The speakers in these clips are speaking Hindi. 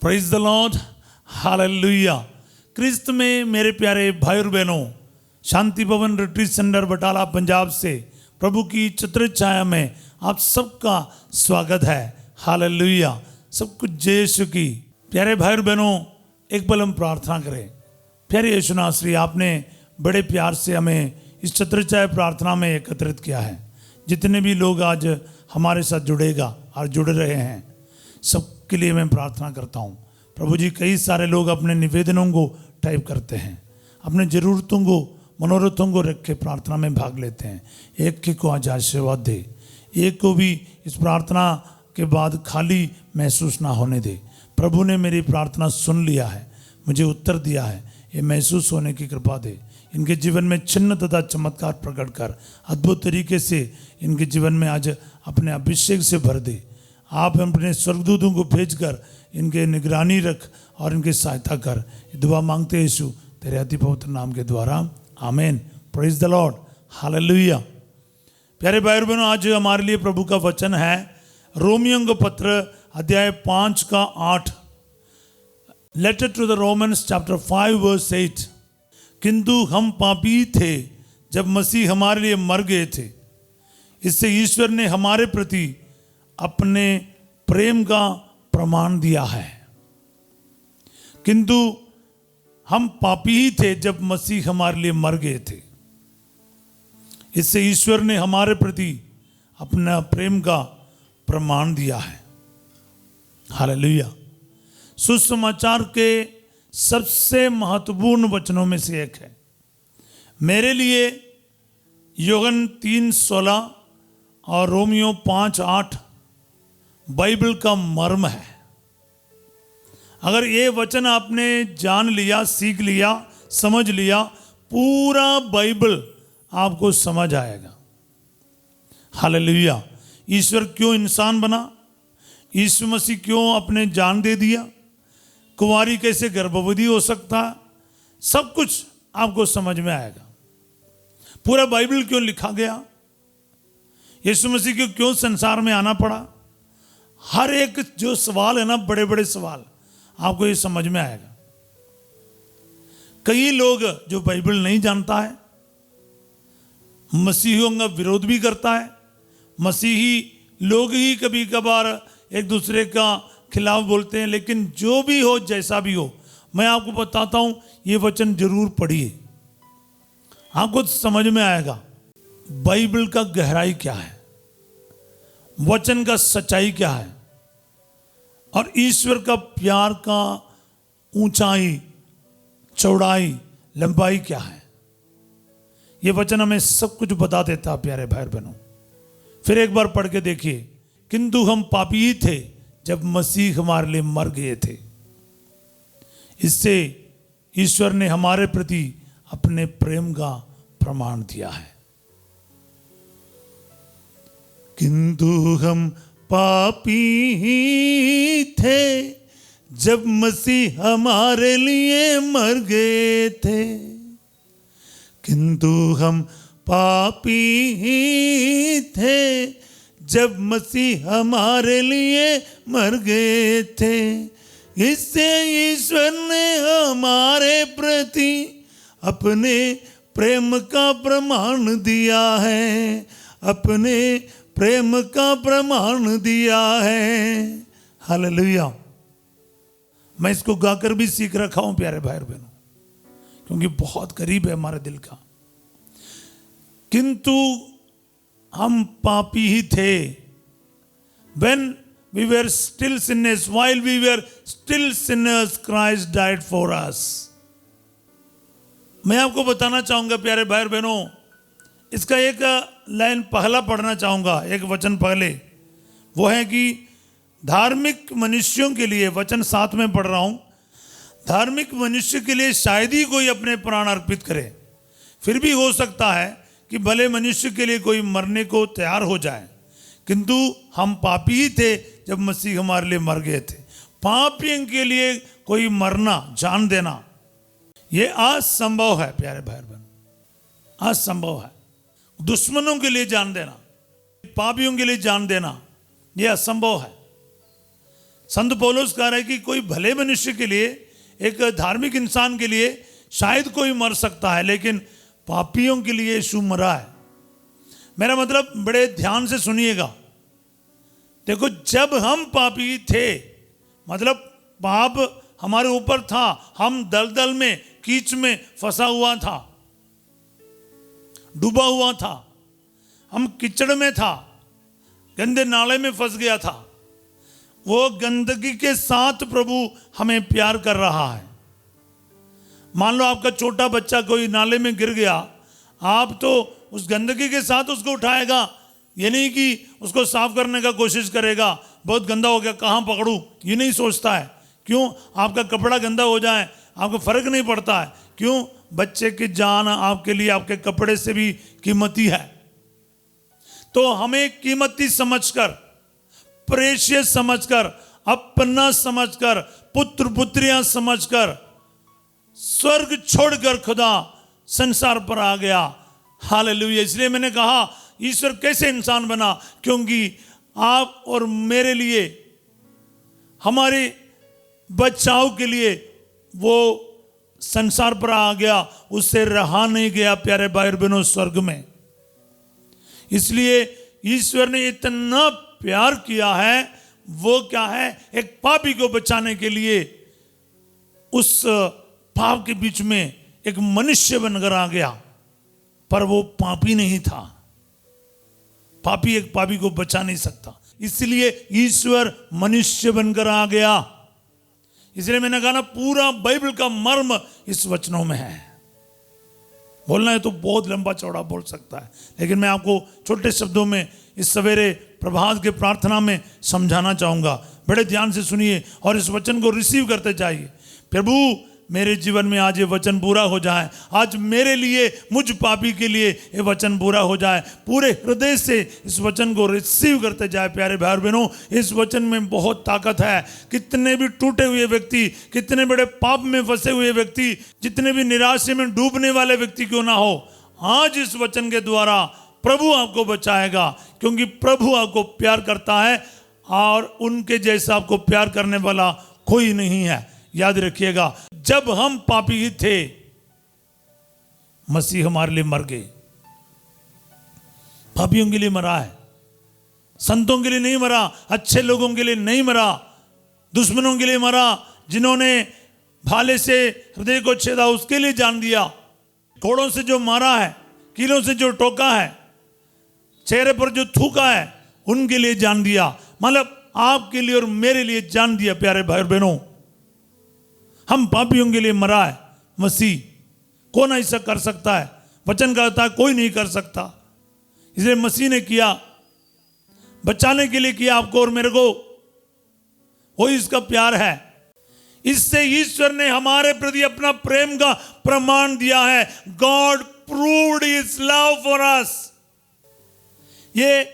Praise the lord, hallelujah. क्रिस्त में मेरे प्यारे भाई और बहनों, शांति भवन रिट्रीट सेंटर बटाला पंजाब से प्रभु की छत्र छाया में आप सबका स्वागत है। हालेलुया। सब कुछ जय यीशु की। प्यारे भाई और बहनों, एक पल हम प्रार्थना करें। प्यारे यीशु नासरी, आपने बड़े प्यार से हमें इस छत्र छाया प्रार्थना में एकत्रित किया है। जितने भी लोग आज हमारे साथ जुड़ेगा और जुड़ रहे हैं, सबके लिए मैं प्रार्थना करता हूँ। प्रभु जी, कई सारे लोग अपने निवेदनों को टाइप करते हैं, अपने ज़रूरतों को, मनोरथों को रख के प्रार्थना में भाग लेते हैं। एक को आज आशीर्वाद दे, एक को भी इस प्रार्थना के बाद खाली महसूस ना होने दे। प्रभु ने मेरी प्रार्थना सुन लिया है, मुझे उत्तर दिया है, ये महसूस होने की कृपा दे। इनके जीवन में चिन्ह तथा चमत्कार प्रकट कर अद्भुत तरीके से इनके जीवन में आज अपने अभिषेक से भर दे। आप अपने स्वर्गदूतों को भेजकर इनके निगरानी रख और इनकी सहायता कर। दुआ मांगते यीशु तेरे अति पवित्र नाम के द्वारा, आमीन। Praise the lord, hallelujah. प्यारे भाई और बहनों, आज हमारे लिए प्रभु का वचन है रोमियों का पत्र अध्याय 5 का 8। Letter to the Romans chapter 5 verse 8। किंतु हम पापी थे जब मसीह हमारे लिए मर गए थे, इससे ईश्वर ने हमारे प्रति अपने प्रेम का प्रमाण दिया है। किंतु हम पापी ही थे जब मसीह हमारे लिए मर गए थे, इससे ईश्वर ने हमारे प्रति अपना प्रेम का प्रमाण दिया है। हालेलुया। सुसमाचार के सबसे महत्वपूर्ण वचनों में से एक है। मेरे लिए यूहन्ना 3:16 और रोमियो 5:8 बाइबल का मर्म है। अगर ये वचन आपने जान लिया, सीख लिया, समझ लिया, पूरा बाइबल आपको समझ आएगा। हालेलुया। ईश्वर क्यों इंसान बना, यीशु मसीह क्यों अपने जान दे दिया, कुंवारी कैसे गर्भवती हो सकता है, सब कुछ आपको समझ में आएगा। पूरा बाइबल क्यों लिखा गया, यीशु मसीह को क्यों संसार में आना पड़ा, हर एक जो सवाल है ना, बड़े बड़े सवाल, आपको ये समझ में आएगा। कई लोग जो बाइबल नहीं जानता है, मसीहियों का विरोध भी करता है। मसीही लोग ही कभी कभार एक दूसरे का खिलाफ बोलते हैं। लेकिन जो भी हो, जैसा भी हो, मैं आपको बताता हूं, ये वचन जरूर पढ़िए, आपको समझ में आएगा बाइबल का गहराई क्या है, वचन का सच्चाई क्या है, और ईश्वर का प्यार का ऊंचाई, चौड़ाई, लंबाई क्या है। ये वचन हमें सब कुछ बता देता। प्यारे भाई बहनों, फिर एक बार पढ़ के देखिए। किंतु हम पापी ही थे जब मसीह हमारे लिए मर गए थे, इससे ईश्वर ने हमारे प्रति अपने प्रेम का प्रमाण दिया है। किंतु हम पापी ही थे जब मसीह हमारे लिए मर गए थे। किंतु हम पापी ही थे जब मसीह हमारे लिए मर गए थे, इससे ईश्वर ने हमारे प्रति अपने प्रेम का प्रमाण दिया है, अपने प्रेम का प्रमाण दिया है। हालेलुया। मैं इसको गाकर भी सीख रखा हूं प्यारे भाई बहनों, क्योंकि बहुत करीब है हमारे दिल का। किंतु हम पापी ही थे, when we were still sinners, while we were still sinners, Christ died for us। मैं आपको बताना चाहूंगा प्यारे भाई और बहनों, इसका एक लाइन पहला पढ़ना चाहूंगा, एक वचन पहले, वो है कि धार्मिक मनुष्यों के लिए, वचन 7 में पढ़ रहा हूं, धार्मिक मनुष्य के लिए शायद ही कोई अपने प्राण अर्पित करे। फिर भी हो सकता है कि भले मनुष्य के लिए कोई मरने को तैयार हो जाए, किंतु हम पापी ही थे जब मसीह हमारे लिए मर गए थे। पापियों के लिए कोई मरना, जान देना, ये असंभव है प्यारे भाई बहन, असंभव है। दुश्मनों के लिए जान देना, पापियों के लिए जान देना, ये असंभव है। संत पौलुस कह रहे हैं कि कोई भले मनुष्य के लिए, एक धार्मिक इंसान के लिए शायद कोई मर सकता है, लेकिन पापियों के लिए यीशु मरा है। मेरा मतलब बड़े ध्यान से सुनिएगा। देखो, जब हम पापी थे, मतलब पाप हमारे ऊपर था, हम दलदल में, कीच में फंसा हुआ था, डूबा हुआ था, हम कीचड़ में था, गंदे नाले में फंस गया था। वो गंदगी के साथ प्रभु हमें प्यार कर रहा है। मान लो आपका छोटा बच्चा कोई नाले में गिर गया, आप तो उस गंदगी के साथ उसको उठाएगा, ये नहीं कि उसको साफ करने का कोशिश करेगा, बहुत गंदा हो गया कहाँ पकड़ूं, ये नहीं सोचता है। क्यों? आपका कपड़ा गंदा हो जाए आपको फर्क नहीं पड़ता है। क्यों? बच्चे की जान आपके लिए आपके कपड़े से भी कीमती है। तो हमें कीमती समझकर, प्रेशियस समझकर, अपना समझकर, पुत्र पुत्रियां समझकर स्वर्ग छोड़कर खुदा संसार पर आ गया। हालेलुया। इसलिए मैंने कहा ईश्वर कैसे इंसान बना, क्योंकि आप और मेरे लिए, हमारे बचाव के लिए वो संसार पर आ गया, उससे रहा नहीं गया प्यारे भाई और बहनों स्वर्ग में। इसलिए ईश्वर ने इतना प्यार किया है, वो क्या है, एक पापी को बचाने के लिए उस पाप के बीच में एक मनुष्य बनकर आ गया। पर वो पापी नहीं था। पापी एक पापी को बचा नहीं सकता, इसलिए ईश्वर मनुष्य बनकर आ गया। इसलिए मैंने कहा ना, पूरा बाइबल का मर्म इस वचनों में है। बोलना है तो बहुत लंबा चौड़ा बोल सकता है, लेकिन मैं आपको छोटे शब्दों में इस सवेरे प्रभात के प्रार्थना में समझाना चाहूंगा। बड़े ध्यान से सुनिए और इस वचन को रिसीव करते जाइए। प्रभु, मेरे जीवन में आज ये वचन पूरा हो जाए। आज मेरे लिए, मुझ पापी के लिए ये वचन पूरा हो जाए। पूरे हृदय से इस वचन को रिसीव करते जाए प्यारे भाई बहनों। इस वचन में बहुत ताकत है। कितने भी टूटे हुए व्यक्ति, कितने बड़े पाप में फंसे हुए व्यक्ति, जितने भी निराशे में डूबने वाले व्यक्ति क्यों ना हो, आज इस वचन के द्वारा प्रभु आपको बचाएगा, क्योंकि प्रभु आपको प्यार करता है और उनके जैसा आपको प्यार करने वाला कोई नहीं है। याद रखिएगा, जब हम पापी ही थे, मसीह हमारे लिए मर गए। पापियों के लिए मरा है, संतों के लिए नहीं मरा, अच्छे लोगों के लिए नहीं मरा, दुश्मनों के लिए मरा। जिन्होंने भाले से हृदय को छेदा उसके लिए जान दिया, कोड़ों से जो मारा है, कीलों से जो टोका है, चेहरे पर जो थूका है, उनके लिए जान दिया। मतलब आपके लिए और मेरे लिए जान दिया प्यारे भाई और बहनों। हम पापियों के लिए मरा है मसीह। कौन ऐसा कर सकता है? वचन कहता है कोई नहीं कर सकता। इसलिए मसीह ने किया, बचाने के लिए किया आपको और मेरे को। वही इसका प्यार है। इससे ईश्वर ने हमारे प्रति अपना प्रेम का प्रमाण दिया है। God proved his love for us. ये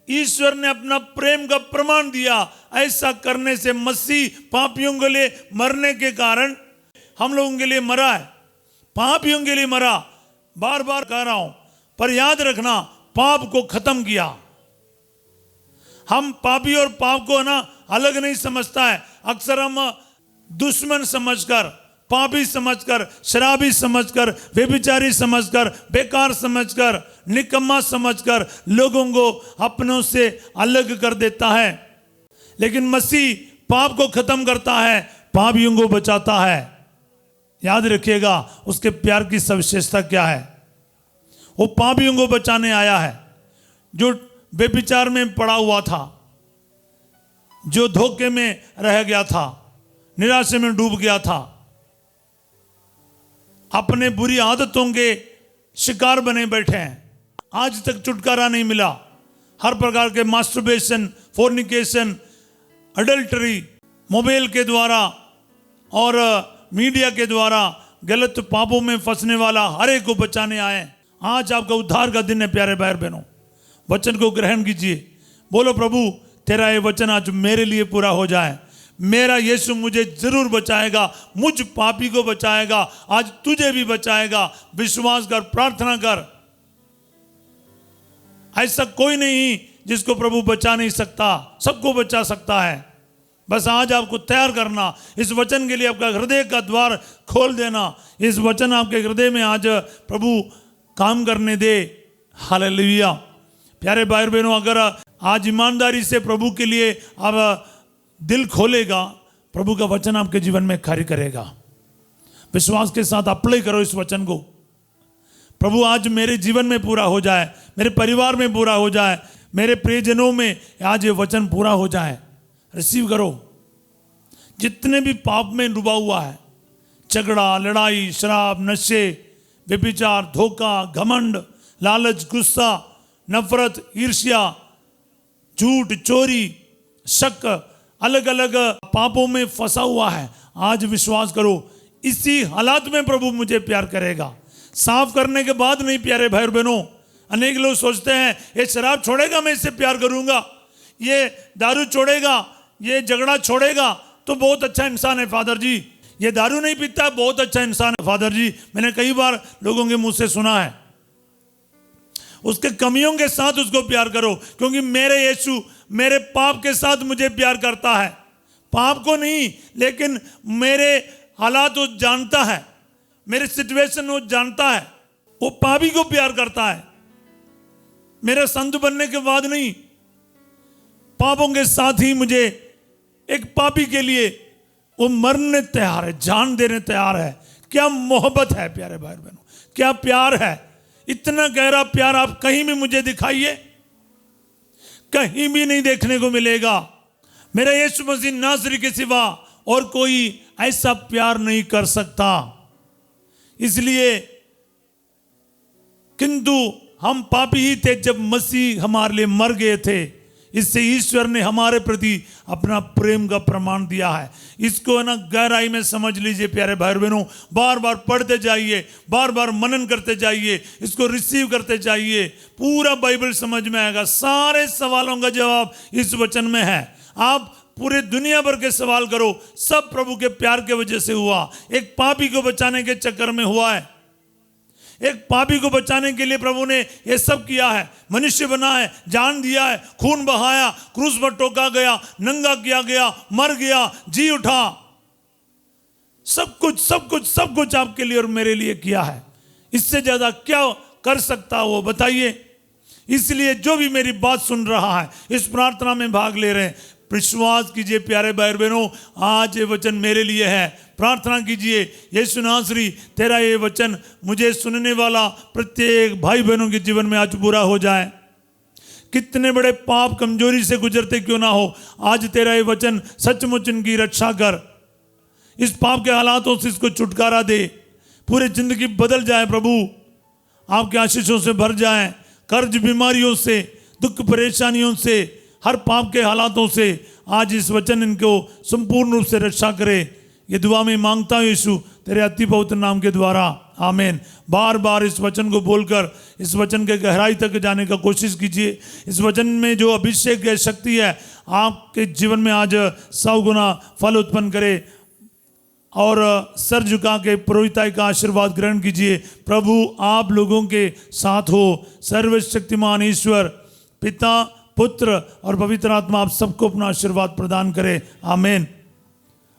ईश्वर ने अपना प्रेम का प्रमाण दिया। ऐसा करने से मसीह पापियों के लिए मरने के कारण हम लोगों के लिए मरा है, पापियों के लिए मरा। बार बार कह रहा हूं, पर याद रखना, पाप को खत्म किया। हम पापी और पाप को ना अलग नहीं समझता है। अक्सर हम दुश्मन समझकर, पापी समझकर, शराबी समझकर, व्यभिचारी समझकर, बेकार समझकर, निकम्मा समझकर लोगों को अपनों से अलग कर देता है। लेकिन मसीह पाप को खत्म करता है, पापियों को बचाता है। याद रखिएगा उसके प्यार की सविशेषता क्या है। वो पापियों को बचाने आया है, जो व्यभिचार में पड़ा हुआ था, जो धोखे में रह गया था, निराशे में डूब गया था, अपने बुरी आदतों के शिकार बने बैठे हैं। आज तक छुटकारा नहीं मिला। हर प्रकार के मास्टरबेशन, फोर्निकेशन, अडल्टरी, मोबाइल के द्वारा और मीडिया के द्वारा गलत पापों में फंसने वाला हर एक को बचाने आए। आज आपका उद्धार का दिन है प्यारे भाई बहनों। वचन को ग्रहण कीजिए। बोलो प्रभु, तेरा ये वचन आज मेरे लिए पूरा हो जाए। मेरा यीशु मुझे जरूर बचाएगा, मुझ पापी को बचाएगा, आज तुझे भी बचाएगा। विश्वास कर, प्रार्थना कर। ऐसा कोई नहीं जिसको प्रभु बचा नहीं सकता, सबको बचा सकता है। बस आज आपको तैयार करना, इस वचन के लिए आपका हृदय का द्वार खोल देना। इस वचन आपके हृदय में आज प्रभु काम करने दे। हालेलुया। प्यारे भाई बहनों, अगर आज ईमानदारी से प्रभु के लिए आप दिल खोलेगा, प्रभु का वचन आपके जीवन में कार्य करेगा। विश्वास के साथ अप्लाई करो इस वचन को। प्रभु आज मेरे जीवन में पूरा हो जाए, मेरे परिवार में पूरा हो जाए, मेरे प्रियजनों में आज ये वचन पूरा हो जाए। रिसीव करो। जितने भी पाप में डूबा हुआ है, झगड़ा, लड़ाई, शराब, नशे, व्यभिचार, धोखा, घमंड, लालच, गुस्सा, नफरत, ईर्ष्या, झूठ, चोरी, शक, अलग अलग पापों में फंसा हुआ है, आज विश्वास करो, इसी हालात में प्रभु मुझे प्यार करेगा। साफ करने के बाद नहीं प्यारे भाई और बहनों। अनेक लोग सोचते हैं ये शराब छोड़ेगा मैं इससे प्यार करूंगा, ये दारू छोड़ेगा, ये झगड़ा छोड़ेगा तो बहुत अच्छा इंसान है फादर जी, ये दारू नहीं पीता बहुत अच्छा इंसान है फादर जी। मैंने कई बार लोगों के मुंह से सुना है। उसके कमियों के साथ उसको प्यार करो, क्योंकि मेरे यीशु मेरे पाप के साथ मुझे प्यार करता है। पाप को नहीं, लेकिन मेरे हालात वो जानता है, मेरे सिचुएशन वो जानता है। वो पापी को प्यार करता है। मेरे संत बनने के बाद नहीं, पापों के साथ ही मुझे एक पापी के लिए वो मरने तैयार है, जान देने तैयार है। क्या मोहब्बत है प्यारे भाई बहनों, क्या प्यार है। इतना गहरा प्यार आप कहीं भी मुझे दिखाइए, कहीं भी नहीं देखने को मिलेगा। मेरा यीशु मसीह नासरी के सिवा और कोई ऐसा प्यार नहीं कर सकता। इसलिए किंतु हम पापी ही थे जब मसीह हमारे लिए मर गए थे। इससे ईश्वर ने हमारे प्रति अपना प्रेम का प्रमाण दिया है। इसको ना गहराई में समझ लीजिए प्यारे भाई बहनों। बार बार पढ़ते जाइए, बार बार मनन करते जाइए, इसको रिसीव करते जाइए, पूरा बाइबल समझ में आएगा। सारे सवालों का जवाब इस वचन में है। आप पूरे दुनिया भर के सवाल करो, सब प्रभु के प्यार के वजह से हुआ। एक पापी को बचाने के चक्कर में हुआ है। एक पापी को बचाने के लिए प्रभु ने यह सब किया है। मनुष्य बना है, जान दिया है, खून बहाया, क्रूस पर टोका गया, नंगा किया गया, मर गया, जी उठा। सब कुछ सब कुछ सब कुछ आपके लिए और मेरे लिए किया है। इससे ज्यादा क्या कर सकता है वो बताइए। इसलिए जो भी मेरी बात सुन रहा है, इस प्रार्थना में भाग ले रहे हैं, विश्वास कीजिए प्यारे भाई बहनों, आज ये वचन मेरे लिए है। प्रार्थना कीजिए, यीशु नासरी तेरा ये वचन मुझे सुनने वाला प्रत्येक भाई बहनों के जीवन में आज पूरा हो जाए। कितने बड़े पाप कमजोरी से गुजरते क्यों ना हो, आज तेरा ये वचन सचमुच इनकी रक्षा कर। इस पाप के हालातों से इसको छुटकारा दे, पूरी जिंदगी बदल जाए प्रभु, आपके आशीषों से भर जाए। कर्ज बीमारियों से, दुख परेशानियों से, हर पाप के हालातों से आज इस वचन इनको संपूर्ण रूप से रक्षा करे। ये दुआ में मांगता हूँ यीशु तेरे अति पवित्र नाम के द्वारा, आमीन। बार बार इस वचन को बोलकर इस वचन के गहराई तक जाने का कोशिश कीजिए। इस वचन में जो अभिषेक है, शक्ति है, आपके जीवन में आज 100 गुना फल उत्पन्न करे। और सर झुका के पुरोहिताई का आशीर्वाद ग्रहण कीजिए। प्रभु आप लोगों के साथ हो। सर्वशक्तिमान ईश्वर पिता, पुत्र और पवित्र आत्मा आप सबको अपना आशीर्वाद प्रदान करे, आमीन।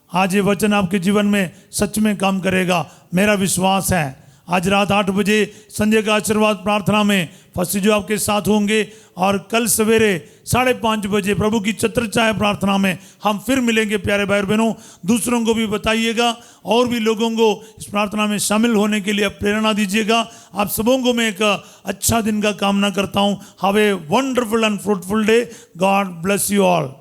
आज ये वचन आपके जीवन में सच में काम करेगा, मेरा विश्वास है। आज रात 8 बजे संजय का आशीर्वाद प्रार्थना में फंसी जो आपके साथ होंगे, और कल सवेरे 5:30 बजे प्रभु की छत्र छाया प्रार्थना में हम फिर मिलेंगे। प्यारे भाई बहनों, दूसरों को भी बताइएगा और भी लोगों को इस प्रार्थना में शामिल होने के लिए प्रेरणा दीजिएगा। आप सबों को मैं एक अच्छा दिन का कामना करता हूँ। Have a wonderful and fruitful day. God bless you all.